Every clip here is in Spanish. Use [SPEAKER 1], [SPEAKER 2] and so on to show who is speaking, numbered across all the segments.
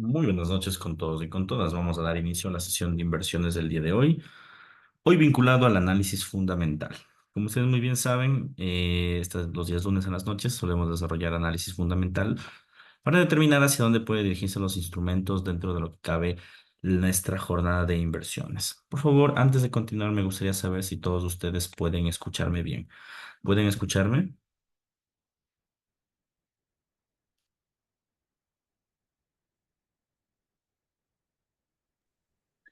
[SPEAKER 1] Muy buenas noches con todos y con todas. Vamos a dar inicio a la sesión de inversiones del día de hoy, hoy vinculado al análisis fundamental. Como ustedes muy bien saben, los días lunes en las noches solemos desarrollar análisis fundamental para determinar hacia dónde pueden dirigirse los instrumentos dentro de lo que cabe nuestra jornada de inversiones. Por favor, antes de continuar, me gustaría saber si todos ustedes pueden escucharme bien. ¿Pueden escucharme?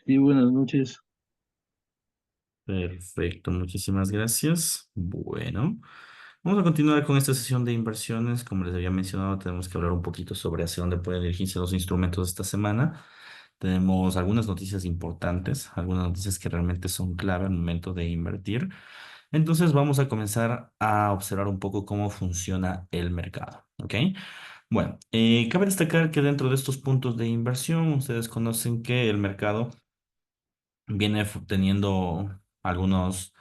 [SPEAKER 2] Sí, buenas noches.
[SPEAKER 1] Perfecto, muchísimas gracias. Bueno. Vamos a continuar con esta sesión de inversiones. Como les había mencionado, tenemos que hablar un poquito sobre hacia dónde pueden dirigirse los instrumentos esta semana. Tenemos algunas noticias importantes, algunas noticias que realmente son clave al momento de invertir. Entonces vamos a comenzar a observar un poco cómo funciona el mercado. ¿Ok? Bueno, cabe destacar que dentro de estos puntos de inversión, ustedes conocen que el mercado viene teniendo algunos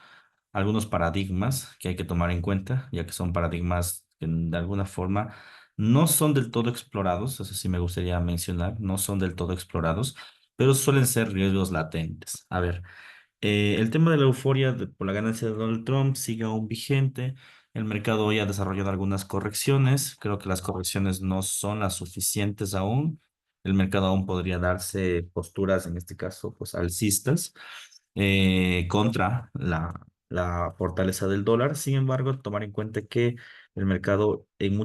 [SPEAKER 1] paradigmas que hay que tomar en cuenta, ya que son paradigmas que de alguna forma no son del todo explorados, eso sí me gustaría mencionar, no son del todo explorados, pero suelen ser riesgos latentes. A ver, el tema de la euforia por la ganancia de Donald Trump sigue aún vigente. El mercado hoy ha desarrollado algunas correcciones. Creo que las correcciones no son las suficientes aún. El mercado aún podría darse posturas, en este caso, pues alcistas, contra la fortaleza del dólar. Sin embargo, tomar en cuenta que el mercado en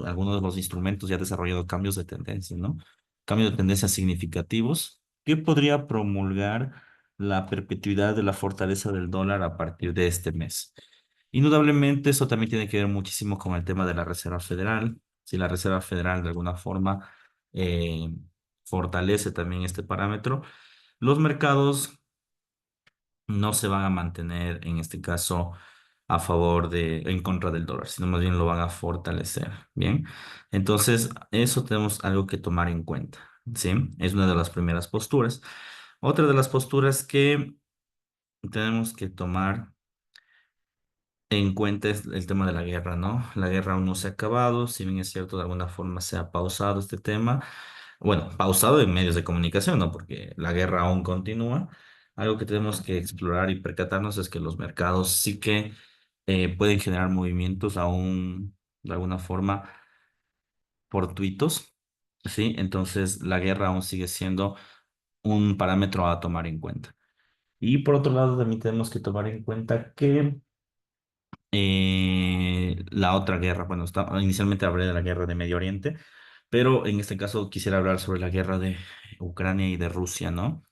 [SPEAKER 1] algunos de los instrumentos ya ha desarrollado cambios de tendencia, ¿no? Cambios de tendencia significativos que podría promulgar la perpetuidad de la fortaleza del dólar a partir de este mes. Indudablemente, eso también tiene que ver muchísimo con el tema de la Reserva Federal. Si la Reserva Federal de alguna forma eh, fortalece también este parámetro, los mercados no se van a mantener en este caso en contra del dólar, sino más bien lo van a fortalecer. Bien, entonces eso tenemos algo que tomar en cuenta. ¿Sí? Es una de las primeras posturas. Otra de las posturas que tenemos que tomar en cuenta es el tema de la guerra, ¿no? La guerra aún no se ha acabado, si bien es cierto, de alguna forma se ha pausado este tema. Bueno, pausado en medios de comunicación, ¿no? Porque la guerra aún continúa. Algo que tenemos que explorar y percatarnos es que los mercados sí que pueden generar movimientos aún de alguna forma fortuitos, ¿sí? Entonces, la guerra aún sigue siendo un parámetro a tomar en cuenta. Y por otro lado, también tenemos que tomar en cuenta que la otra guerra, bueno, inicialmente hablé de la guerra de Medio Oriente, pero en este caso quisiera hablar sobre la guerra de Ucrania y de Rusia, ¿no?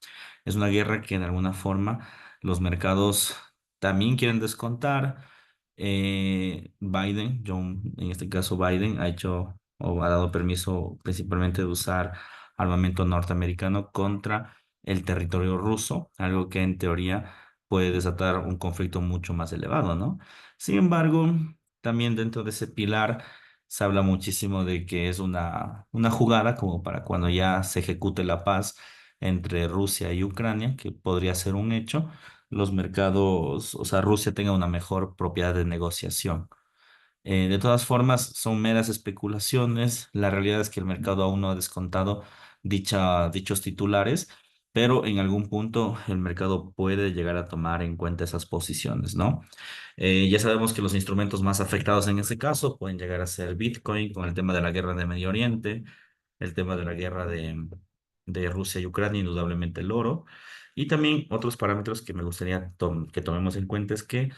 [SPEAKER 1] Es una guerra que de alguna forma los mercados también quieren descontar. En este caso Biden, ha hecho o ha dado permiso principalmente de usar armamento norteamericano contra el territorio ruso, algo que en teoría puede desatar un conflicto mucho más elevado, ¿no? Sin embargo, también dentro de ese pilar se habla muchísimo de que es una jugada como para cuando ya se ejecute la paz entre Rusia y Ucrania, que podría ser un hecho, los mercados, o sea, Rusia tenga una mejor propiedad de negociación. De todas formas, son meras especulaciones. La realidad es que el mercado aún no ha descontado dichos titulares, pero en algún punto el mercado puede llegar a tomar en cuenta esas posiciones, ¿no? Ya sabemos que los instrumentos más afectados en este caso pueden llegar a ser Bitcoin con el tema de la guerra de Medio Oriente, el tema de la guerra de Rusia y Ucrania, indudablemente el oro. Y también otros parámetros que me gustaría que tomemos en cuenta es que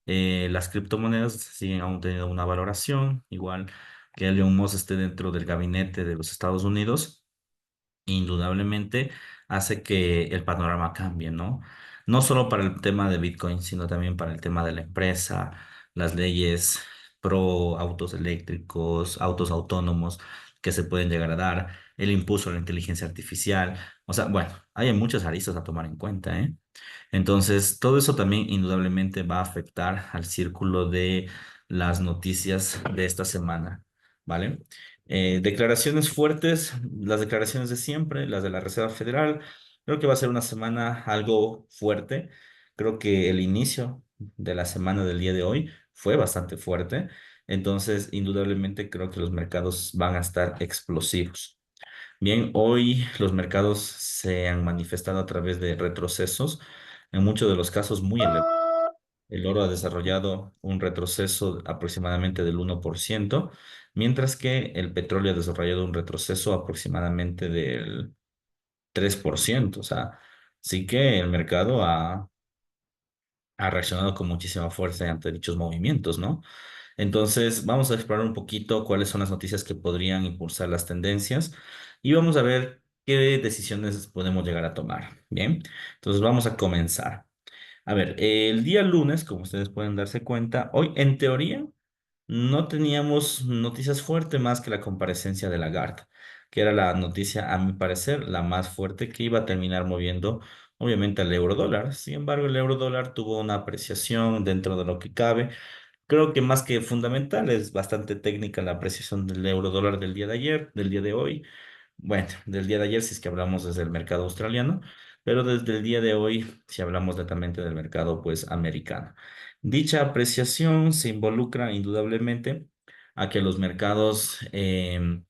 [SPEAKER 1] las criptomonedas siguen aún teniendo una valoración, igual que Elon Musk esté dentro del gabinete de los Estados Unidos indudablemente hace que el panorama cambie, ¿no? No solo para el tema de Bitcoin, sino también para el tema de la empresa, las leyes pro autos eléctricos, autos autónomos que se pueden llegar a dar, el impulso a la inteligencia artificial. O sea, bueno, hay muchas aristas a tomar en cuenta, ¿eh? Entonces, todo eso también indudablemente va a afectar al círculo de las noticias de esta semana, ¿vale? Declaraciones fuertes, las declaraciones de siempre, las de la Reserva Federal. Creo que va a ser una semana algo fuerte. Creo que el inicio de la semana del día de hoy fue bastante fuerte. Entonces, indudablemente creo que los mercados van a estar explosivos. Bien, hoy los mercados se han manifestado a través de retrocesos, en muchos de los casos muy elevados. El oro ha desarrollado un retroceso aproximadamente del 1%, mientras que el petróleo ha desarrollado un retroceso aproximadamente del 3%. O sea, sí que el mercado ha reaccionado con muchísima fuerza ante dichos movimientos, ¿no? Entonces, vamos a explorar un poquito cuáles son las noticias que podrían impulsar las tendencias y vamos a ver qué decisiones podemos llegar a tomar. Bien, entonces vamos a comenzar. A ver, el día lunes, como ustedes pueden darse cuenta, hoy en teoría no teníamos noticias fuertes más que la comparecencia de Lagarde, que era la noticia, a mi parecer, la más fuerte que iba a terminar moviendo, obviamente, al euro dólar. Sin embargo, el euro dólar tuvo una apreciación dentro de lo que cabe. Creo que más que fundamental, es bastante técnica la apreciación del euro dólar del día de ayer, del día de hoy. Bueno, del día de ayer si es que hablamos desde el mercado australiano, pero desde el día de hoy si hablamos netamente del mercado pues americano. Dicha apreciación se involucra indudablemente a que los mercados estén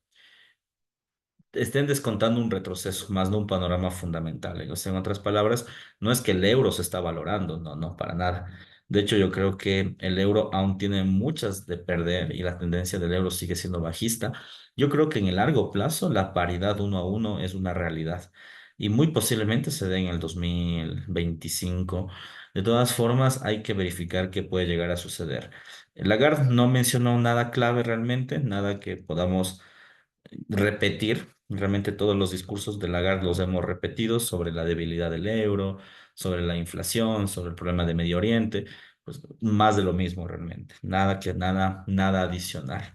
[SPEAKER 1] descontando un retroceso, más no un panorama fundamental. O sea, en otras palabras, no es que el euro se está valorando, no, no, para nada. De hecho, yo creo que el euro aún tiene muchas de perder y la tendencia del euro sigue siendo bajista. Yo creo que en el largo plazo la paridad uno a uno es una realidad y muy posiblemente se dé en el 2025. De todas formas, hay que verificar qué puede llegar a suceder. Lagarde no mencionó nada clave realmente, nada que podamos repetir. Realmente todos los discursos de Lagarde los hemos repetido sobre la debilidad del euro, sobre la inflación, sobre el problema de Medio Oriente, pues más de lo mismo realmente. Nada adicional.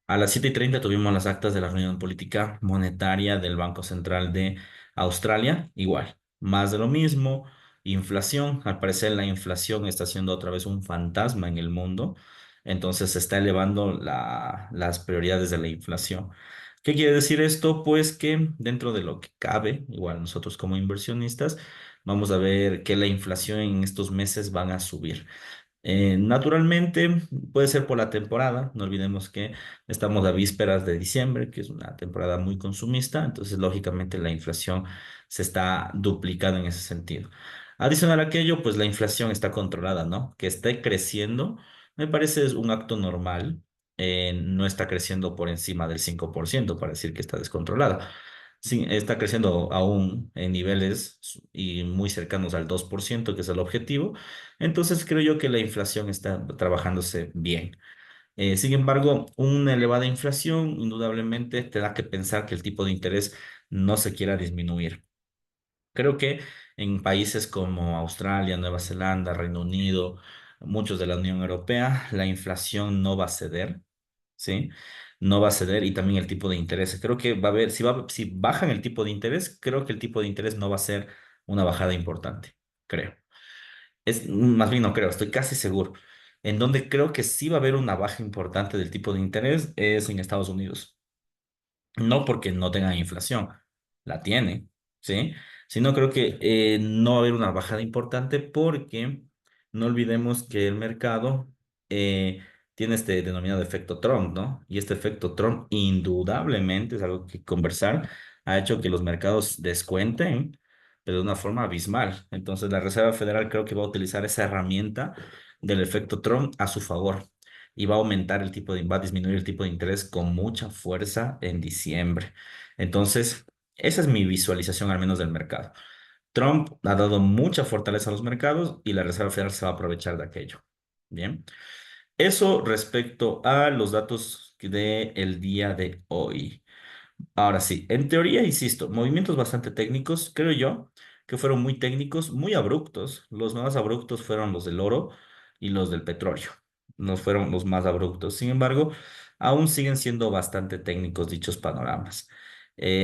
[SPEAKER 1] A las 7:30 tuvimos las actas de la reunión política monetaria del Banco Central de Australia. Igual, más de lo mismo. Inflación, al parecer la inflación está siendo otra vez un fantasma en el mundo, entonces se está elevando las prioridades de la inflación. ¿Qué quiere decir esto? Pues que dentro de lo que cabe, igual nosotros como inversionistas, vamos a ver que la inflación en estos meses van a subir. Naturalmente, puede ser por la temporada. No olvidemos que estamos a vísperas de diciembre, que es una temporada muy consumista. Entonces, lógicamente, la inflación se está duplicando en ese sentido. Adicional a aquello, pues la inflación está controlada, ¿no? Que esté creciendo, me parece es un acto normal. No está creciendo por encima del 5% para decir que está descontrolada. Sí, está creciendo aún en niveles y muy cercanos al 2%, que es el objetivo. Entonces creo yo que la inflación está trabajándose bien. Sin embargo, una elevada inflación indudablemente te da que pensar que el tipo de interés no se quiera disminuir. Creo que en países como Australia, Nueva Zelanda, Reino Unido, muchos de la Unión Europea, la inflación no va a ceder, ¿sí? No va a ceder y también el tipo de interés. Creo que va a haber, si bajan el tipo de interés, creo que el tipo de interés no va a ser una bajada importante, creo. Más bien no creo, estoy casi seguro. En donde creo que sí va a haber una baja importante del tipo de interés es en Estados Unidos. No porque no tengan inflación, la tienen, ¿sí? Sino creo que no va a haber una bajada importante porque no olvidemos que el mercado tiene este denominado efecto Trump, ¿no? Y este efecto Trump indudablemente es algo que conversar, ha hecho que los mercados descuenten, pero de una forma abismal. Entonces la Reserva Federal creo que va a utilizar esa herramienta del efecto Trump a su favor y va a aumentar va a disminuir el tipo de interés con mucha fuerza en diciembre. Entonces, esa es mi visualización al menos del mercado. Trump ha dado mucha fortaleza a los mercados y la Reserva Federal se va a aprovechar de aquello. Bien. Eso respecto a los datos del día de hoy. Ahora sí, en teoría, insisto, movimientos bastante técnicos, creo yo, que fueron muy técnicos, muy abruptos. Los más abruptos fueron los del oro y los del petróleo. No fueron los más abruptos. Sin embargo, aún siguen siendo bastante técnicos dichos panoramas.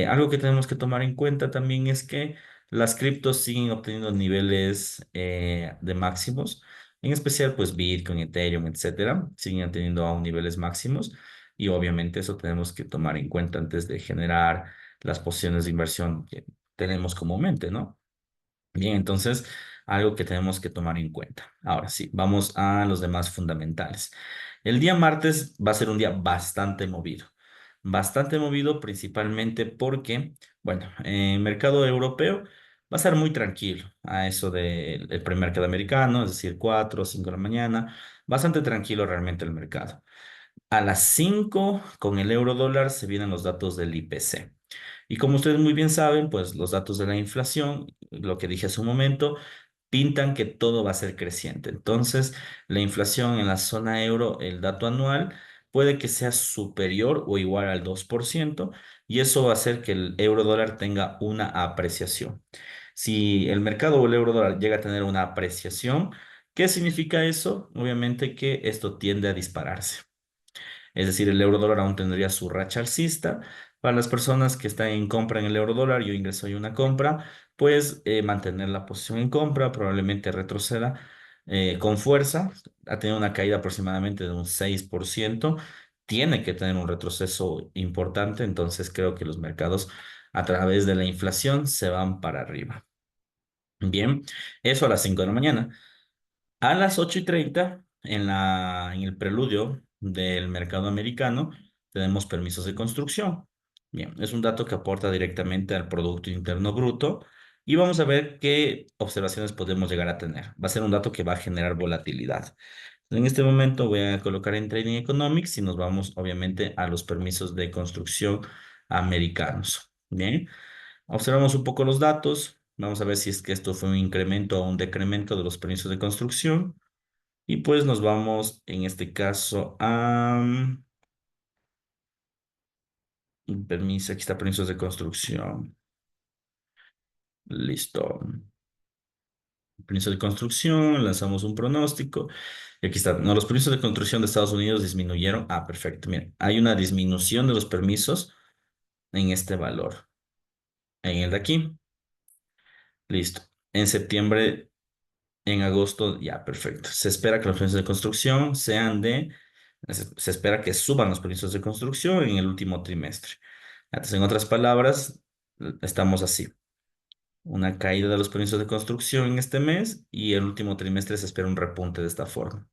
[SPEAKER 1] Algo que tenemos que tomar en cuenta también es que las criptos siguen obteniendo niveles de máximos, en especial pues Bitcoin, Ethereum, etcétera, siguen teniendo aún niveles máximos. Y obviamente eso tenemos que tomar en cuenta antes de generar las posiciones de inversión que tenemos comúnmente, ¿no? Bien, entonces, algo que tenemos que tomar en cuenta. Ahora sí, vamos a los demás fundamentales. El día martes va a ser un día bastante movido. bastante movido principalmente porque, bueno, el mercado europeo va a estar muy tranquilo a eso del el premercado americano, es decir, 4 o 5 de la mañana, bastante tranquilo realmente el mercado. A las 5 con el euro dólar se vienen los datos del IPC. Y como ustedes muy bien saben, pues los datos de la inflación, lo que dije hace un momento, pintan que todo va a ser creciente. Entonces, la inflación en la zona euro, el dato anual, puede que sea superior o igual al 2% y eso va a hacer que el euro dólar tenga una apreciación. Si el mercado o el euro dólar llega a tener una apreciación, ¿qué significa eso? Obviamente que esto tiende a dispararse. Es decir, el euro dólar aún tendría su racha alcista. Para las personas que están en compra en el euro dólar, yo ingreso ahí una compra, pues mantener la posición en compra, probablemente retroceda con fuerza. Ha tenido una caída aproximadamente de un 6%. Tiene que tener un retroceso importante, entonces creo que los mercados a través de la inflación se van para arriba. Bien, eso a las 5 de la mañana. A las 8:30, en el preludio del mercado americano, tenemos permisos de construcción. Bien, es un dato que aporta directamente al Producto Interno Bruto y vamos a ver qué observaciones podemos llegar a tener. Va a ser un dato que va a generar volatilidad. En este momento voy a colocar en Trading Economics y nos vamos obviamente a los permisos de construcción americanos. Bien, observamos un poco los datos. Vamos a ver si es que esto fue un incremento o un decremento de los permisos de construcción. Y pues nos vamos en este caso a permiso, aquí está permisos de construcción. Listo. Permiso de construcción, lanzamos un pronóstico. Y aquí está. No, los permisos de construcción de Estados Unidos disminuyeron. Ah, perfecto. Miren, hay una disminución de los permisos en este valor. En el de aquí. Listo. En septiembre, en agosto, ya, perfecto. Se espera que los permisos de construcción sean de se espera que suban los permisos de construcción en el último trimestre. Entonces, en otras palabras, estamos así. Una caída de los permisos de construcción en este mes y el último trimestre se espera un repunte de esta forma.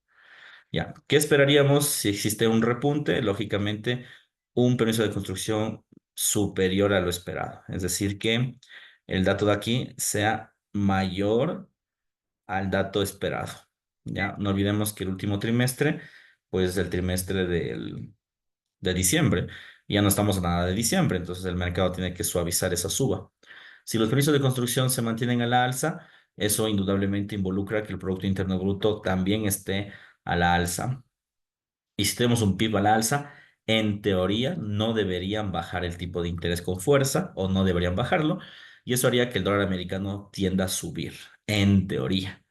[SPEAKER 1] Ya, ¿qué esperaríamos si existe un repunte? Lógicamente, un permiso de construcción superior a lo esperado. Es decir, que el dato de aquí sea mayor al dato esperado. Ya, no olvidemos que el último trimestre, pues el trimestre de diciembre. Ya no estamos a nada de diciembre, entonces el mercado tiene que suavizar esa suba. Si los precios de construcción se mantienen a la alza, eso indudablemente involucra que el Producto Interno Bruto también esté a la alza. Y si tenemos un PIB a la alza, en teoría no deberían bajar el tipo de interés con fuerza o no deberían bajarlo. Y eso haría que el dólar americano tienda a subir, en teoría.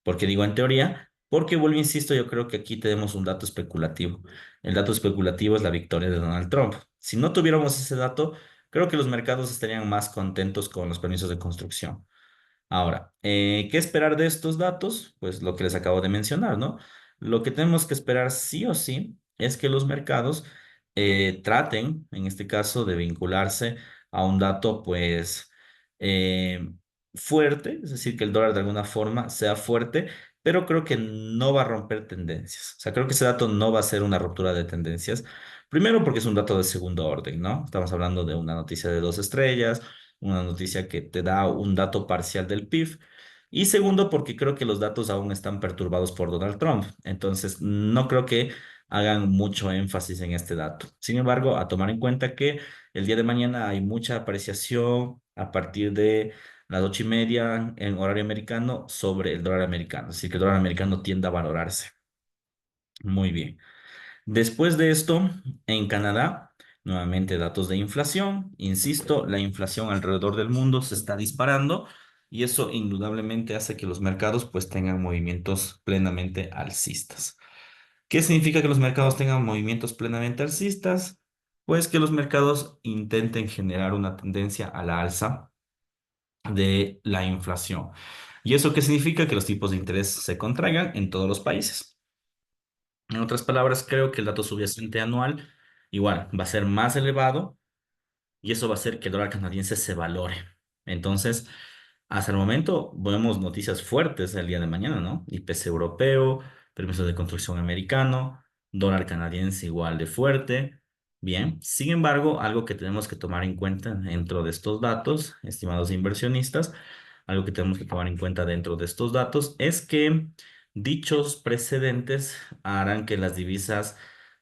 [SPEAKER 1] ¿Por qué digo en teoría? Porque vuelvo, insisto, yo creo que aquí tenemos un dato especulativo. El dato especulativo es la victoria de Donald Trump. Si no tuviéramos ese dato, creo que los mercados estarían más contentos con los permisos de construcción. Ahora, ¿qué esperar de estos datos? Pues lo que les acabo de mencionar, ¿no? Lo que tenemos que esperar sí o sí es que los mercados traten, en este caso, de vincularse a un dato, pues, eh, fuerte, es decir, que el dólar de alguna forma sea fuerte, pero creo que no va a romper tendencias. O sea, creo que ese dato no va a ser una ruptura de tendencias. Primero porque es un dato de segundo orden, ¿no? Estamos hablando de una noticia de 2 estrellas, una noticia que te da un dato parcial del PIB. Y segundo, porque creo que los datos aún están perturbados por Donald Trump. Entonces, no creo que hagan mucho énfasis en este dato. Sin embargo, a tomar en cuenta que el día de mañana hay mucha apreciación a partir de las 8:30 en horario americano sobre el dólar americano. Así que el dólar americano tiende a valorarse. Muy bien. Después de esto, en Canadá, nuevamente datos de inflación. Insisto, la inflación alrededor del mundo se está disparando y eso indudablemente hace que los mercados pues tengan movimientos plenamente alcistas. ¿Qué significa que los mercados tengan movimientos plenamente alcistas? Pues que los mercados intenten generar una tendencia a la alza de la inflación. ¿Y eso qué significa? Que los tipos de interés se contraigan en todos los países. En otras palabras, creo que el dato subyacente anual igual va a ser más elevado y eso va a hacer que el dólar canadiense se valore. Entonces, hasta el momento vemos noticias fuertes el día de mañana, ¿no? IPC europeo, permisos de construcción americano, dólar canadiense igual de fuerte. Bien, sin embargo, algo que tenemos que tomar en cuenta dentro de estos datos, estimados inversionistas, algo que tenemos que tomar en cuenta dentro de estos datos es que dichos precedentes harán que las divisas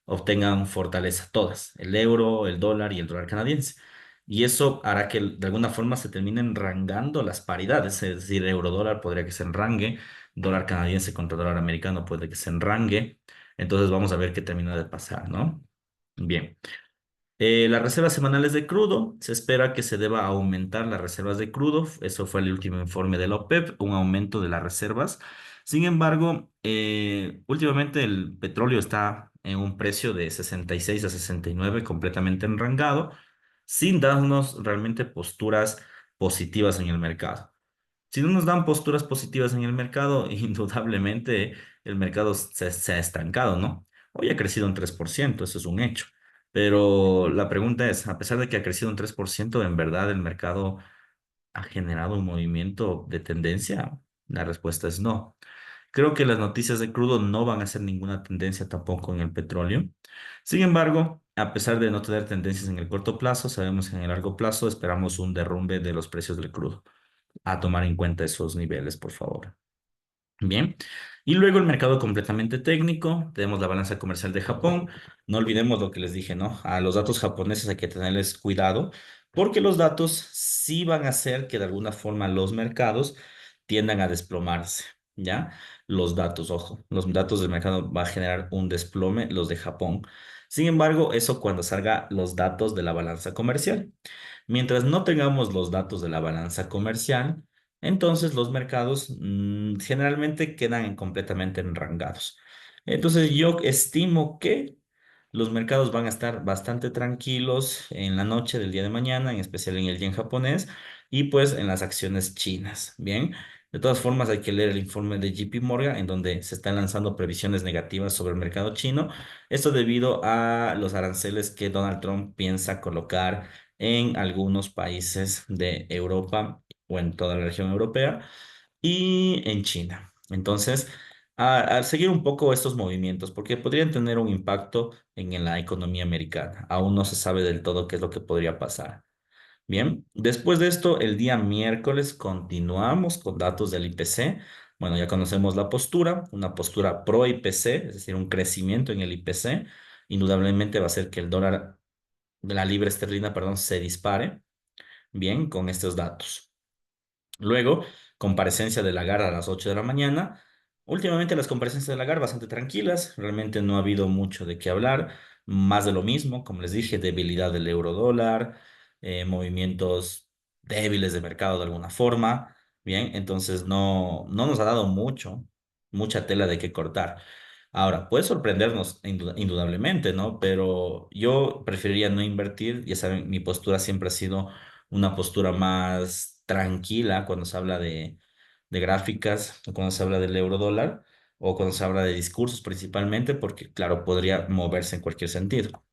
[SPEAKER 1] obtengan fortaleza, todas, el euro, el dólar y el dólar canadiense. Y eso hará que de alguna forma se terminen rangando las paridades, es decir, euro dólar podría que se enrangue, dólar canadiense contra dólar americano puede que se enrangue. Entonces vamos a ver qué termina de pasar, ¿no? Bien. Las reservas semanales de crudo, se espera que se deba aumentar las reservas de crudo. Eso fue el último informe de la OPEP, un aumento de las reservas. Sin embargo, últimamente el petróleo está en un precio de 66 a 69, completamente enrangado, sin darnos realmente posturas positivas en el mercado. Si no nos dan posturas positivas en el mercado, indudablemente el mercado se ha estancado, ¿no? Hoy ha crecido un 3%, eso es un hecho. Pero la pregunta es, a pesar de que ha crecido un 3%, ¿en verdad el mercado ha generado un movimiento de tendencia? La respuesta es no. Creo que las noticias de crudo no van a ser ninguna tendencia tampoco en el petróleo. Sin embargo, a pesar de no tener tendencias en el corto plazo, sabemos que en el largo plazo esperamos un derrumbe de los precios del crudo. A tomar en cuenta esos niveles, por favor. Bien. Y luego el mercado completamente técnico. Tenemos la balanza comercial de Japón. No olvidemos lo que les dije, ¿no? A los datos japoneses hay que tenerles cuidado porque los datos sí van a hacer que de alguna forma los mercados tiendan a desplomarse, ¿ya? Los datos, ojo, los datos del mercado va a generar un desplome, los de Japón. Sin embargo, eso cuando salga los datos de la balanza comercial. Mientras no tengamos los datos de la balanza comercial, entonces los mercados generalmente quedan completamente enrangados. Entonces yo estimo que los mercados van a estar bastante tranquilos en la noche del día de mañana, en especial en el yen japonés y pues en las acciones chinas. Bien, de todas formas hay que leer el informe de JP Morgan en donde se están lanzando previsiones negativas sobre el mercado chino. Esto debido a los aranceles que Donald Trump piensa colocar en algunos países de Europa o en toda la región europea y en China. Entonces, al seguir un poco estos movimientos, porque podrían tener un impacto en la economía americana, aún no se sabe del todo qué es lo que podría pasar. Bien, después de esto, el día miércoles continuamos con datos del IPC. Bueno, ya conocemos la postura, una postura pro IPC, es decir, un crecimiento en el IPC. Indudablemente va a hacer que el dólar, la libra esterlina, perdón, se dispare. Bien, con estos datos. Luego, comparecencia de Lagarde a las 8 de la mañana. Últimamente las comparecencias de Lagarde bastante tranquilas, realmente no ha habido mucho de qué hablar, más de lo mismo, como les dije, debilidad del euro dólar, movimientos débiles de mercado de alguna forma. Bien, entonces no nos ha dado mucha tela de qué cortar. Ahora, puede sorprendernos indudablemente, ¿no? Pero yo preferiría no invertir, ya saben, mi postura siempre ha sido una postura más tranquila cuando se habla de gráficas, o cuando se habla del euro dólar, o cuando se habla de discursos principalmente, porque claro, podría moverse en cualquier sentido.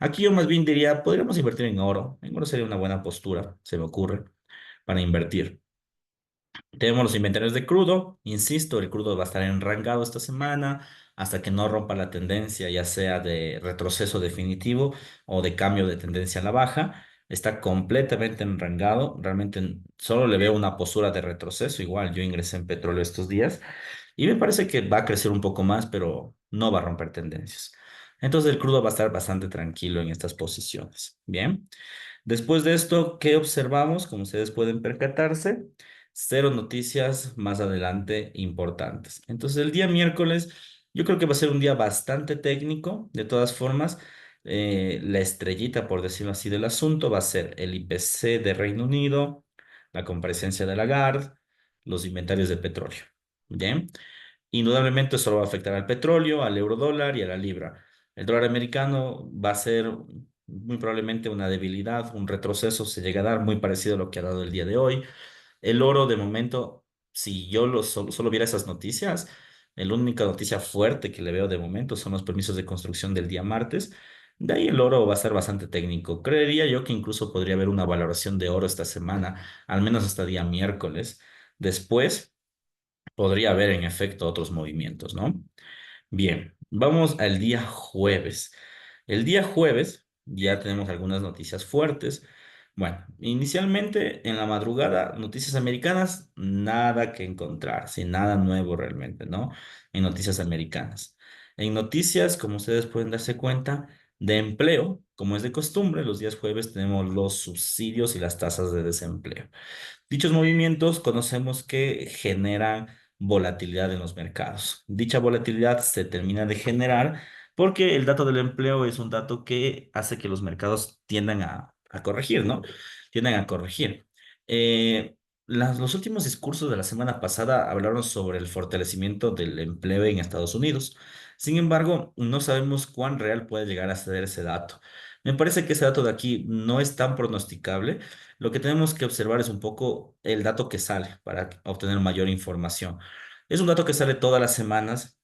[SPEAKER 1] Aquí yo más bien diría, podríamos invertir en oro. En oro sería una buena postura, se me ocurre, para invertir. Tenemos los inventarios de crudo. Insisto, el crudo va a estar enrangado esta semana hasta que no rompa la tendencia, ya sea de retroceso definitivo o de cambio de tendencia a la baja. Está completamente enrangado. Realmente solo le veo una postura de retroceso. Igual yo ingresé en petróleo estos días y me parece que va a crecer un poco más, pero no va a romper tendencias. Entonces el crudo va a estar bastante tranquilo en estas posiciones. Bien. Después de esto, ¿qué observamos? Como ustedes pueden percatarse, cero noticias más adelante importantes. Entonces, el día miércoles, yo creo que va a ser un día bastante técnico. De todas formas, la estrellita, por decirlo así, del asunto va a ser el IPC de Reino Unido, la comparecencia de Lagarde, los inventarios de petróleo. Bien. Indudablemente solo va a afectar al petróleo, al euro dólar y a la libra. El dólar americano va a ser muy probablemente una debilidad, un retroceso se llega a dar muy parecido a lo que ha dado el día de hoy. El oro de momento, si yo solo viera esas noticias, la única noticia fuerte que le veo de momento son los permisos de construcción del día martes. De ahí el oro va a estar bastante técnico. Creería yo que incluso podría haber una valoración de oro esta semana, al menos hasta día miércoles. Después podría haber en efecto otros movimientos, ¿no? Bien, vamos al día jueves. El día jueves. ya tenemos algunas noticias fuertes. Bueno, inicialmente en la madrugada, noticias americanas, nada que encontrar, sin nada nuevo realmente, ¿no? En noticias americanas. En noticias, como ustedes pueden darse cuenta, de empleo, como es de costumbre, los días jueves tenemos los subsidios y las tasas de desempleo. Dichos movimientos conocemos que generan volatilidad en los mercados. Dicha volatilidad se termina de generar porque el dato del empleo es un dato que hace que los mercados tiendan a corregir, ¿no? Tiendan a corregir. Eh, los últimos discursos de la semana pasada hablaron sobre el fortalecimiento del empleo en Estados Unidos. Sin embargo, no sabemos cuán real puede llegar a ser ese dato. Me parece que ese dato de aquí no es tan pronosticable. Lo que tenemos que observar es un poco el dato que sale para obtener mayor información. Es un dato que sale todas las semanas,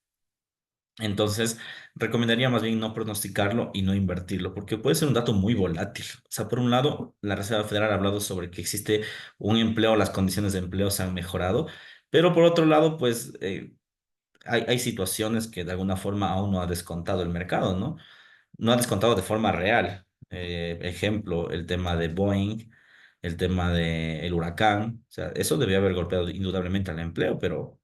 [SPEAKER 1] entonces recomendaría más bien no pronosticarlo y no invertirlo, porque puede ser un dato muy volátil. O sea, por un lado, la Reserva Federal ha hablado sobre que existe un empleo, las condiciones de empleo se han mejorado, pero por otro lado, pues hay situaciones que de alguna forma aún no ha descontado el mercado, ¿no? No ha descontado de forma real. Ejemplo, el tema de Boeing, el tema del huracán. O sea, eso debió haber golpeado indudablemente al empleo, pero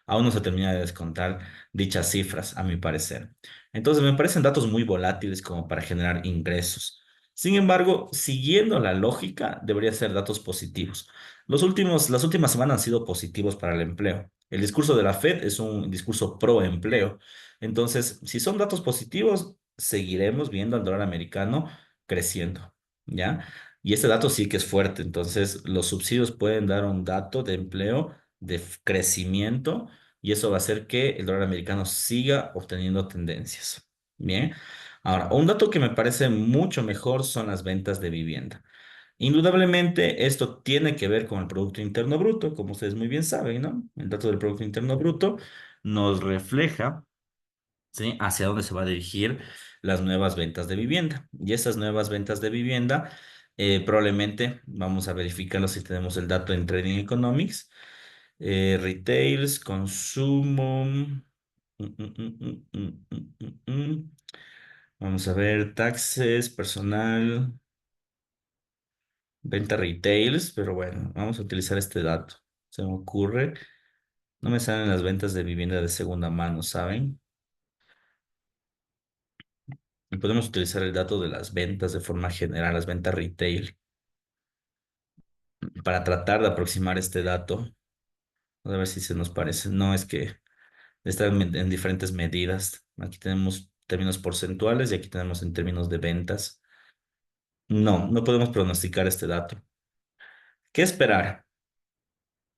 [SPEAKER 1] aún no se termina de descontar dichas cifras, a mi parecer. Entonces, me parecen datos muy volátiles como para generar ingresos. Sin embargo, siguiendo la lógica, debería ser datos positivos. Las últimas semanas han sido positivos para el empleo. El discurso de la Fed es un discurso pro empleo. Entonces, si son datos positivos, seguiremos viendo al dólar americano creciendo, ¿ya? Y este dato sí que es fuerte. Entonces, los subsidios pueden dar un dato de empleo, de crecimiento, y eso va a hacer que el dólar americano siga obteniendo tendencias. Bien. Ahora, un dato que me parece mucho mejor son las ventas de vivienda. Indudablemente, esto tiene que ver con el Producto Interno Bruto, como ustedes muy bien saben, ¿no? El dato del Producto Interno Bruto nos refleja, ¿sí?, hacia dónde se va a dirigir las nuevas ventas de vivienda. Y esas nuevas ventas de vivienda, probablemente, vamos a verificarlo si tenemos el dato en Trading Economics, retails, consumo. Mm, Vamos a ver, taxes, personal, venta retails, pero bueno, vamos a utilizar este dato. Se me ocurre, no me salen las ventas de vivienda de segunda mano, ¿saben? Y podemos utilizar el dato de las ventas de forma general, las ventas retail, para tratar de aproximar este dato. A ver si se nos parece. No, es que están en diferentes medidas. Aquí tenemos términos porcentuales y aquí tenemos en términos de ventas. No, no podemos pronosticar este dato. ¿Qué esperar?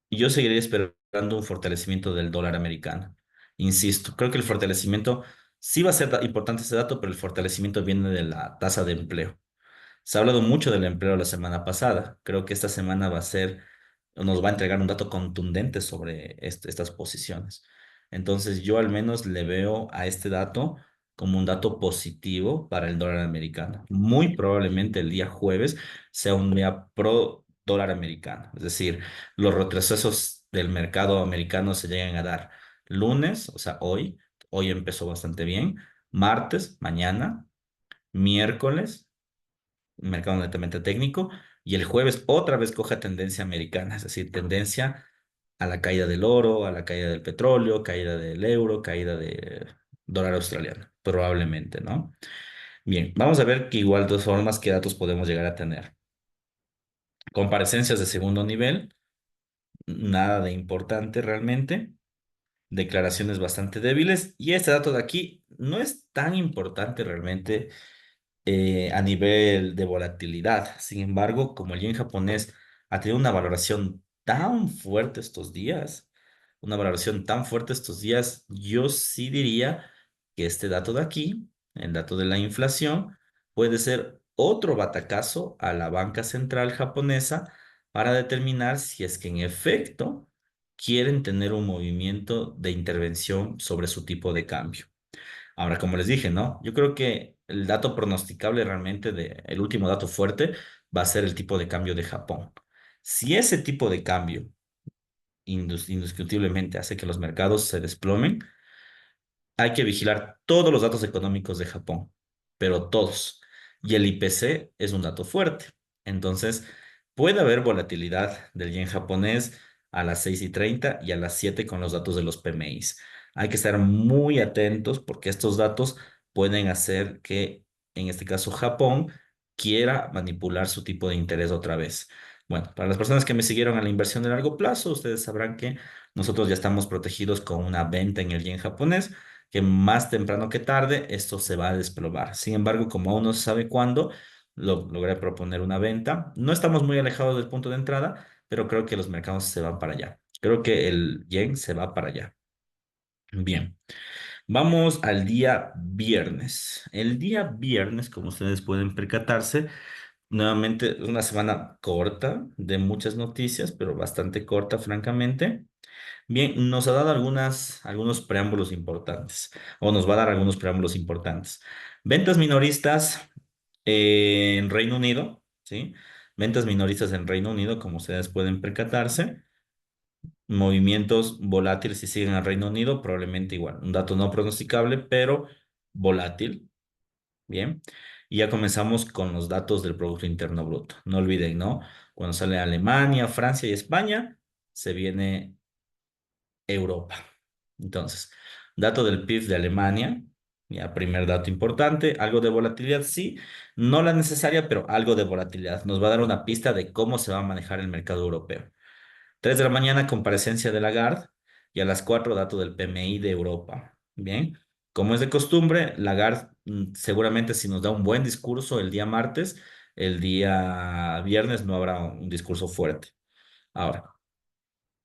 [SPEAKER 1] Yo seguiría esperando un fortalecimiento del dólar americano. Insisto, creo que el fortalecimiento sí va a ser importante ese dato, pero el fortalecimiento viene de la tasa de empleo. Se ha hablado mucho del empleo la semana pasada. Creo que esta semana va a ser, nos va a entregar un dato contundente sobre estas posiciones. Entonces, yo al menos le veo a este dato como un dato positivo para el dólar americano. Muy probablemente el día jueves sea un día pro dólar americano. Es decir, los retrocesos del mercado americano se llegan a dar lunes, o sea, hoy empezó bastante bien, martes, mañana, miércoles mercado netamente técnico, y el jueves otra vez coja tendencia americana, es decir, tendencia a la caída del oro, a la caída del petróleo, caída del euro, caída del dólar australiano, probablemente, ¿no? Bien, vamos a ver que igual de todas formas qué datos podemos llegar a tener. Comparecencias de segundo nivel, nada de importante realmente. Declaraciones bastante débiles. Y este dato de aquí no es tan importante realmente a nivel de volatilidad. Sin embargo, como el yen japonés ha tenido una valoración tan fuerte estos días, yo sí diría que este dato de aquí, el dato de la inflación, puede ser otro batacazo a la banca central japonesa para determinar si es que en efecto quieren tener un movimiento de intervención sobre su tipo de cambio. Ahora, como les dije, ¿no? Yo creo que el dato pronosticable realmente el último dato fuerte va a ser el tipo de cambio de Japón. Si ese tipo de cambio indiscutiblemente hace que los mercados se desplomen, hay que vigilar todos los datos económicos de Japón, pero todos. y el IPC es un dato fuerte. Entonces, puede haber volatilidad del yen japonés a las 6:30 y a las 7 con los datos de los PMIs. Hay que estar muy atentos porque estos datos pueden hacer que, en este caso, Japón quiera manipular su tipo de interés otra vez. Bueno, para las personas que me siguieron a la inversión de largo plazo, ustedes sabrán que nosotros ya estamos protegidos con una venta en el yen japonés, que más temprano que tarde esto se va a desplomar. Sin embargo, como aún no se sabe cuándo, logré proponer una venta. No estamos muy alejados del punto de entrada, pero creo que los mercados se van para allá. Creo que el yen se va para allá. Bien, vamos al día viernes. El día viernes, como ustedes pueden percatarse, nuevamente es una semana corta de muchas noticias, pero bastante corta, francamente. Bien, nos ha dado algunos preámbulos importantes, o nos va a dar algunos preámbulos importantes. Ventas minoristas en Reino Unido, ¿sí? Ventas minoristas en Reino Unido, como ustedes pueden percatarse. Movimientos volátiles si siguen al Reino Unido, probablemente igual. Un dato no pronosticable, pero volátil. Bien. Y ya comenzamos con los datos del Producto Interno Bruto. No olviden, ¿no? Cuando sale Alemania, Francia y España, se viene Europa. Entonces, dato del PIB de Alemania, ya primer dato importante, algo de volatilidad, sí, no la necesaria, pero algo de volatilidad. Nos va a dar una pista de cómo se va a manejar el mercado europeo. 3 de la mañana, comparecencia de Lagarde, y a las 4 dato del PMI de Europa. Bien, como es de costumbre, Lagarde seguramente si nos da un buen discurso el día martes, el día viernes no habrá un discurso fuerte. Ahora,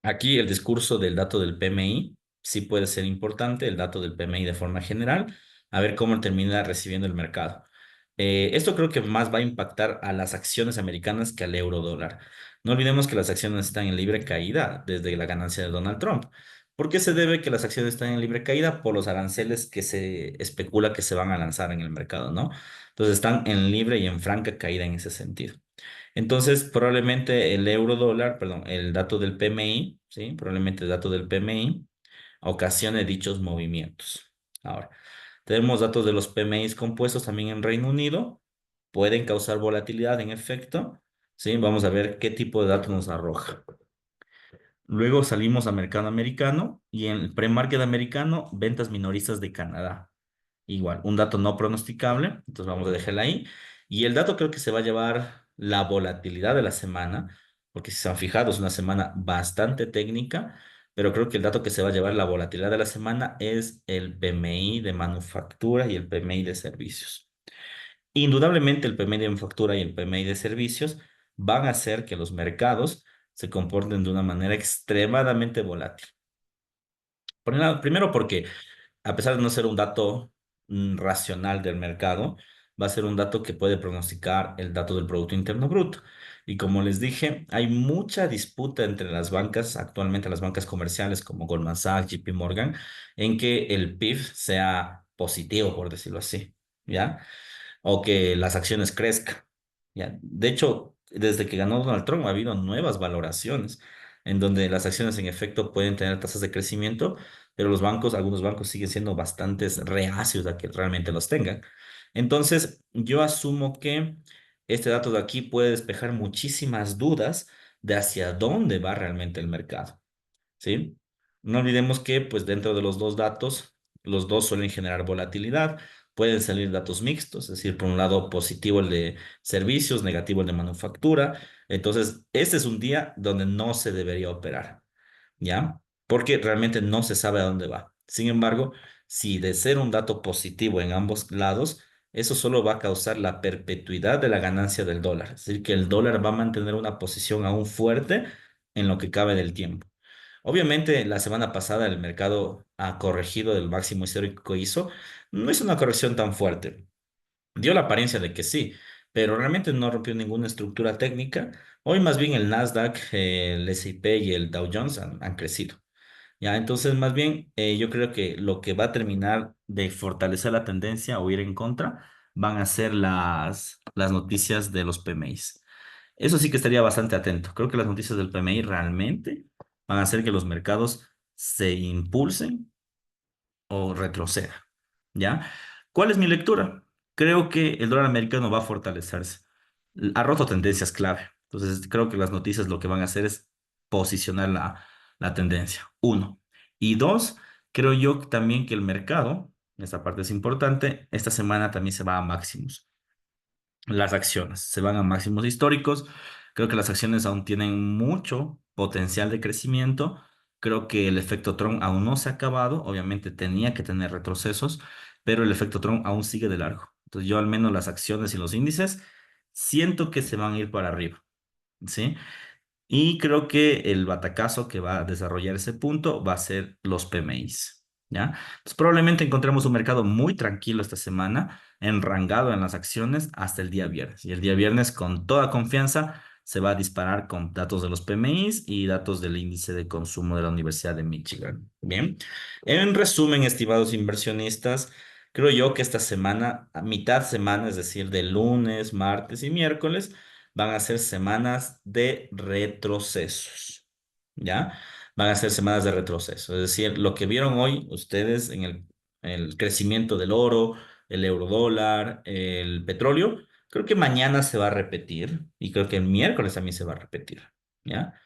[SPEAKER 1] aquí el discurso del dato del PMI sí puede ser importante, el dato del PMI de forma general, a ver cómo termina recibiendo el mercado. Esto creo que más va a impactar a las acciones americanas que al euro dólar. No olvidemos que las acciones están en libre caída desde la ganancia de Donald Trump. ¿Por qué se debe que las acciones están en libre caída? Por los aranceles que se especula que se van a lanzar en el mercado, ¿no? Entonces están en libre y en franca caída en ese sentido. Entonces, probablemente el euro dólar, perdón, el dato del PMI, ¿sí? Probablemente el dato del PMI ocasione dichos movimientos. Ahora, tenemos datos de los PMIs compuestos también en Reino Unido. Pueden causar volatilidad, en efecto. ¿Sí? Vamos a ver qué tipo de datos nos arroja. Luego salimos a mercado americano y en el pre-market americano, ventas minoristas de Canadá. Igual, un dato no pronosticable, entonces vamos a dejarla ahí. Y el dato creo que se va a llevar la volatilidad de la semana, porque si se han fijado, es una semana bastante técnica, pero creo que el dato que se va a llevar la volatilidad de la semana es el PMI de manufactura y el PMI de servicios. Indudablemente el PMI de manufactura y el PMI de servicios van a hacer que los mercados se comporten de una manera extremadamente volátil. Primero porque a pesar de no ser un dato racional del mercado, va a ser un dato que puede pronosticar el dato del Producto Interno Bruto. Y como les dije, hay mucha disputa entre las bancas, actualmente las bancas comerciales como Goldman Sachs, JP Morgan, en que el PIB sea positivo, por decirlo así, ¿ya? O que las acciones crezcan. ¿Ya? De hecho, desde que ganó Donald Trump ha habido nuevas valoraciones en donde las acciones en efecto pueden tener tasas de crecimiento, pero los bancos, algunos bancos siguen siendo bastantes reacios a que realmente los tengan. Entonces, yo asumo que este dato de aquí puede despejar muchísimas dudas de hacia dónde va realmente el mercado. ¿Sí? No olvidemos que, pues, dentro de los dos datos, los dos suelen generar volatilidad. Pueden salir datos mixtos, es decir, por un lado positivo el de servicios, negativo el de manufactura. Entonces, este es un día donde no se debería operar, ¿ya? Porque realmente no se sabe a dónde va. Sin embargo, si de ser un dato positivo en ambos lados, eso solo va a causar la perpetuidad de la ganancia del dólar. Es decir, que el dólar va a mantener una posición aún fuerte en lo que cabe del tiempo. Obviamente, la semana pasada el mercado ha corregido del máximo histórico que hizo. No es una corrección tan fuerte. Dio la apariencia de que sí, pero realmente no rompió ninguna estructura técnica. Hoy más bien el Nasdaq, el S&P y el Dow Jones han crecido. Ya, entonces más bien yo creo que lo que va a terminar de fortalecer la tendencia o ir en contra van a ser las noticias de los PMIs. Eso sí que estaría bastante atento. Creo que las noticias del PMI realmente van a hacer que los mercados se impulsen o retrocedan. ¿Ya? ¿Cuál es mi lectura? creo que el dólar americano va a fortalecerse. Ha roto tendencias clave. Entonces, creo que las noticias lo que van a hacer es posicionar la tendencia. Uno. Y dos, creo yo también que el mercado, esta parte es importante, esta semana también se va a máximos. Las acciones se van a máximos históricos. Creo que las acciones aún tienen mucho potencial de crecimiento. Creo que el efecto Trump aún no se ha acabado. Obviamente tenía que tener retrocesos, pero el efecto Trump aún sigue de largo. Entonces yo al menos las acciones y los índices siento que se van a ir para arriba, ¿sí? Y creo que el batacazo que va a desarrollar ese punto va a ser los PMIs, ¿ya? Entonces, probablemente encontremos un mercado muy tranquilo esta semana, enrangado en las acciones hasta el día viernes. Y el día viernes, con toda confianza, se va a disparar con datos de los PMIs y datos del índice de consumo de la Universidad de Michigan. Bien. En resumen, estimados inversionistas, creo yo que esta semana, a mitad semana, es decir, de lunes, martes y miércoles, van a ser semanas de retrocesos, ¿ya? Van a ser semanas de retroceso. Es decir, lo que vieron hoy ustedes en el crecimiento del oro, el eurodólar, el petróleo, creo que mañana se va a repetir y creo que el miércoles también se va a repetir, ¿ya?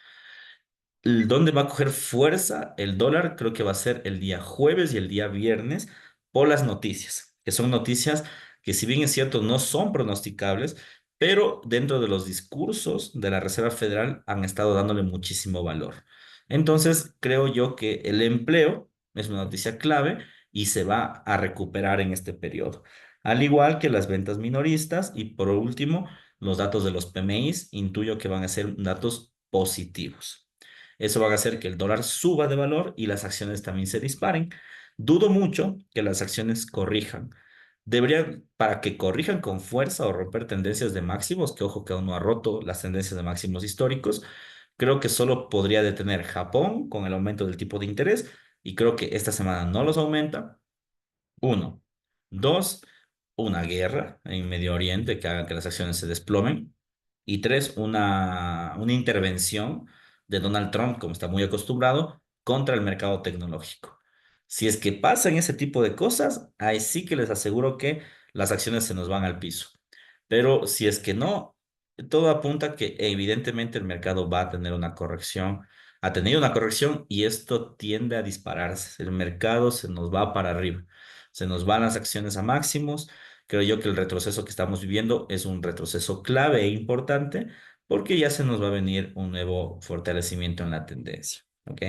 [SPEAKER 1] ¿Dónde va a coger fuerza el dólar? Creo que va a ser el día jueves y el día viernes por las noticias, que son noticias que si bien es cierto no son pronosticables, pero dentro de los discursos de la Reserva Federal han estado dándole muchísimo valor. Entonces, creo yo que el empleo es una noticia clave y se va a recuperar en este periodo, al igual que las ventas minoristas y por último, los datos de los PMIs, intuyo que van a ser datos positivos. Eso va a hacer que el dólar suba de valor y las acciones también se disparen. Dudo mucho que las acciones corrijan. Deberían, para que corrijan con fuerza o romper tendencias de máximos, que ojo que aún no ha roto las tendencias de máximos históricos, creo que solo podría detener Japón con el aumento del tipo de interés y creo que esta semana no los aumenta. Uno. Dos, una guerra en Medio Oriente que haga que las acciones se desplomen. Y tres, una intervención de Donald Trump, como está muy acostumbrado, contra el mercado tecnológico. Si es que pasan ese tipo de cosas, ahí sí que les aseguro que las acciones se nos van al piso. Pero si es que no, todo apunta que evidentemente el mercado va a tener una corrección. Ha tenido una corrección y esto tiende a dispararse. El mercado se nos va para arriba. Se nos van las acciones a máximos. Creo yo que el retroceso que estamos viviendo es un retroceso clave e importante porque ya se nos va a venir un nuevo fortalecimiento en la tendencia. ¿Ok?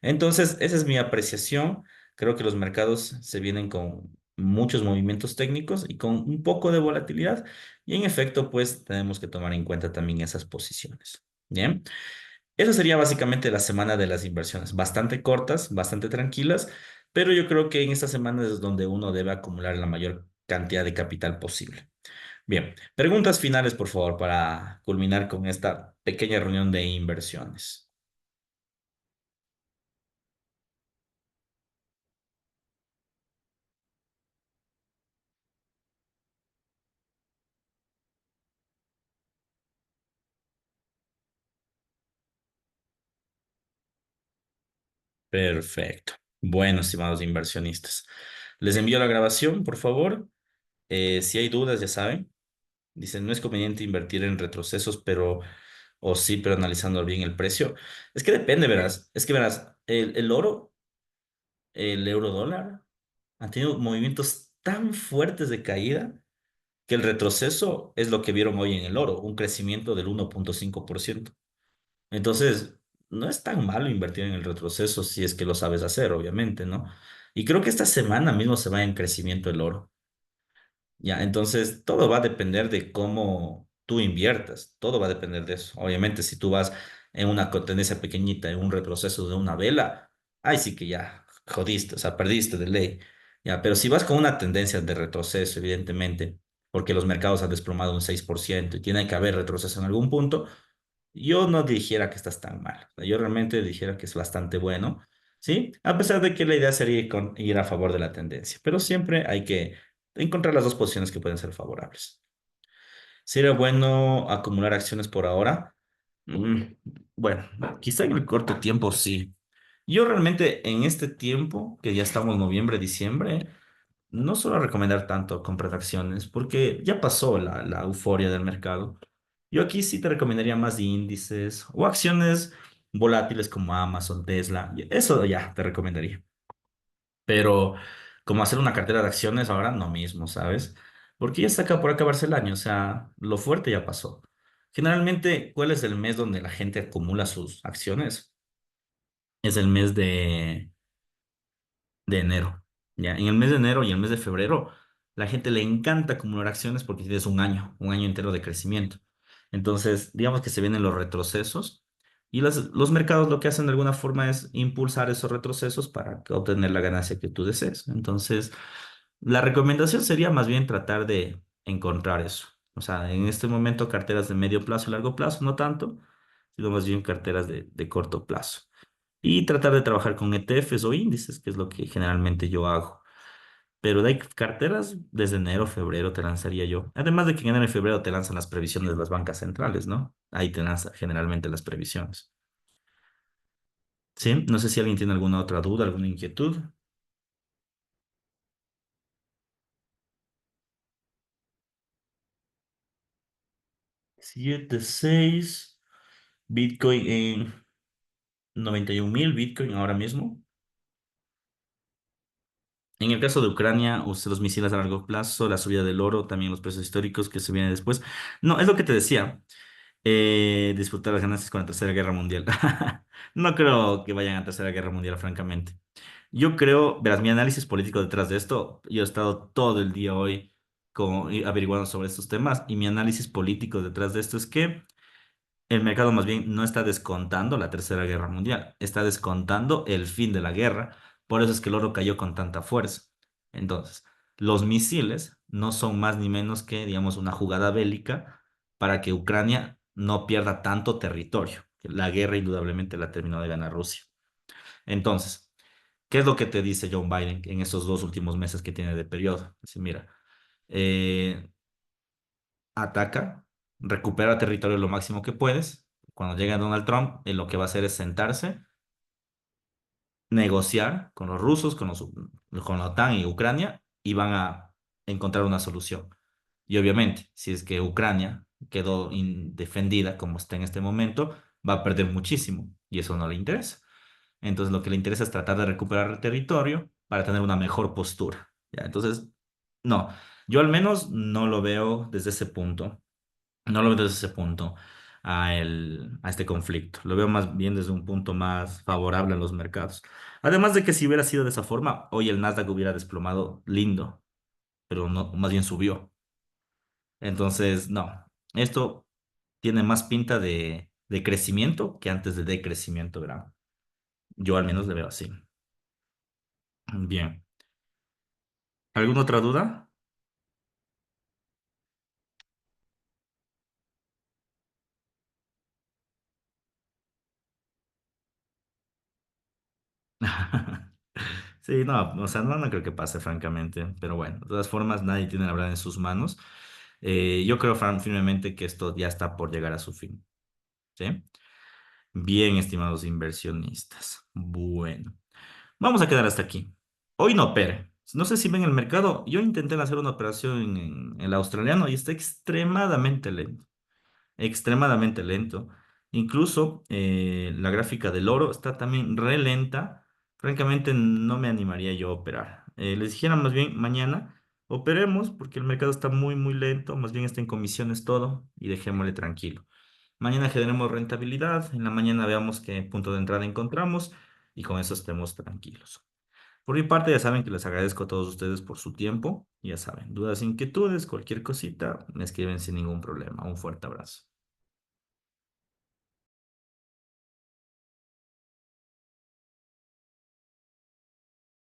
[SPEAKER 1] Entonces, esa es mi apreciación. Creo que los mercados se vienen con muchos movimientos técnicos y con un poco de volatilidad. Y en efecto, pues tenemos que tomar en cuenta también esas posiciones. Bien. Eso sería básicamente la semana de las inversiones, bastante cortas, bastante tranquilas, pero yo creo que en esta semana es donde uno debe acumular la mayor cantidad de capital posible. Bien, preguntas finales, por favor, para culminar con esta pequeña reunión de inversiones. Perfecto. Bueno, estimados inversionistas, les envío la grabación, por favor. Si hay dudas, ya saben. Dicen, no es conveniente invertir en retrocesos, pero, o sí, pero analizando bien el precio. Es que depende, verás. Es que verás, el oro, el euro dólar, han tenido movimientos tan fuertes de caída que el retroceso es lo que vieron hoy en el oro, un crecimiento del 1,5%. Entonces, no es tan malo invertir en el retroceso si es que lo sabes hacer, obviamente, ¿no? Y creo que esta semana mismo se va en crecimiento el oro. Ya, entonces todo va a depender de cómo tú inviertas, todo va a depender de eso. Obviamente, si tú vas en una tendencia pequeñita, en un retroceso de una vela, ahí sí que ya jodiste, o sea, perdiste de ley. Ya, pero si vas con una tendencia de retroceso, evidentemente, porque los mercados han desplomado un 6% y tiene que haber retroceso en algún punto, yo no dijera que estás tan mal. O sea, yo realmente dijera que es bastante bueno, ¿sí? A pesar de que la idea sería ir a favor de la tendencia, pero siempre hay que encontrar las dos posiciones que pueden ser favorables. ¿Sería bueno acumular acciones por ahora? Mm, bueno, quizá en el corto tiempo sí. Yo realmente en este tiempo, que ya estamos noviembre, diciembre, no suelo recomendar tanto comprar acciones porque ya pasó la euforia del mercado. Yo aquí sí te recomendaría más índices o acciones volátiles como Amazon, Tesla. Eso ya te recomendaría. Pero como hacer una cartera de acciones ahora no mismo, ¿sabes? Porque ya está acá por acabarse el año, o sea, lo fuerte ya pasó. Generalmente, ¿cuál es el mes donde la gente acumula sus acciones? Es el mes de enero. Ya, en el mes de enero y el mes de febrero, la gente le encanta acumular acciones porque tienes un año entero de crecimiento. Entonces, digamos que se vienen los retrocesos y los mercados lo que hacen de alguna forma es impulsar esos retrocesos para obtener la ganancia que tú desees. Entonces, la recomendación sería más bien tratar de encontrar eso. O sea, en este momento carteras de medio plazo y largo plazo, no tanto, sino más bien carteras de corto plazo y tratar de trabajar con ETFs o índices, que es lo que generalmente yo hago. Pero de ahí carteras desde enero, febrero te lanzaría yo. Además de que en enero y febrero te lanzan las previsiones de las bancas centrales, ¿no? Ahí te lanzan generalmente las previsiones. ¿Sí? No sé si alguien tiene alguna otra duda, alguna inquietud. 7,6 Bitcoin en 91.000 Bitcoin ahora mismo. En el caso de Ucrania, los misiles a largo plazo, la subida del oro, también los precios históricos que se vienen después. No, es lo que te decía. Disfrutar las ganancias con la Tercera Guerra Mundial. No creo que vayan a Tercera Guerra Mundial, francamente. Yo creo, verás, mi análisis político detrás de esto, yo he estado todo el día hoy averiguando sobre estos temas y mi análisis político detrás de esto es que el mercado más bien no está descontando la Tercera Guerra Mundial, está descontando el fin de la guerra. Por eso es que el oro cayó con tanta fuerza. Entonces, los misiles no son más ni menos que, digamos, una jugada bélica para que Ucrania no pierda tanto territorio. La guerra indudablemente la terminó de ganar Rusia. Entonces, ¿qué es lo que te dice John Biden en esos 2 últimos meses que tiene de periodo? Dice, mira, eh, ataca, recupera territorio lo máximo que puedes. Cuando llegue Donald Trump, lo que va a hacer es sentarse, negociar con los rusos, con la OTAN y Ucrania, y van a encontrar una solución. Y obviamente, si es que Ucrania quedó indefendida como está en este momento, va a perder muchísimo, y eso no le interesa. Entonces, lo que le interesa es tratar de recuperar el territorio para tener una mejor postura. ¿Ya? Entonces, no, yo al menos no lo veo desde ese punto. No lo veo desde ese punto a este conflicto. Lo veo más bien desde un punto más favorable a los mercados. Además de que si hubiera sido de esa forma, hoy el Nasdaq hubiera desplomado lindo, pero no, más bien subió. Entonces, no, esto tiene más pinta de crecimiento que antes de decrecimiento, ¿verdad? Yo al menos le veo así. Bien. ¿Alguna otra duda? Sí, no, o sea, no creo que pase, francamente, pero bueno, de todas formas, nadie tiene la verdad en sus manos. Yo creo firmemente que esto ya está por llegar a su fin, ¿sí? Bien, estimados inversionistas. Bueno, vamos a quedar hasta aquí. Hoy no opere. No sé si ven el mercado, yo intenté hacer una operación en el australiano y está extremadamente lento. Extremadamente lento. Incluso la gráfica del oro está también re lenta. Francamente, no me animaría yo a operar. Les dijera más bien mañana, operemos porque el mercado está muy, muy lento. Más bien está en comisiones todo y dejémosle tranquilo. Mañana generemos rentabilidad. En la mañana veamos qué punto de entrada encontramos y con eso estemos tranquilos. Por mi parte, ya saben que les agradezco a todos ustedes por su tiempo. Ya saben, dudas, inquietudes, cualquier cosita, me escriben sin ningún problema. Un fuerte abrazo.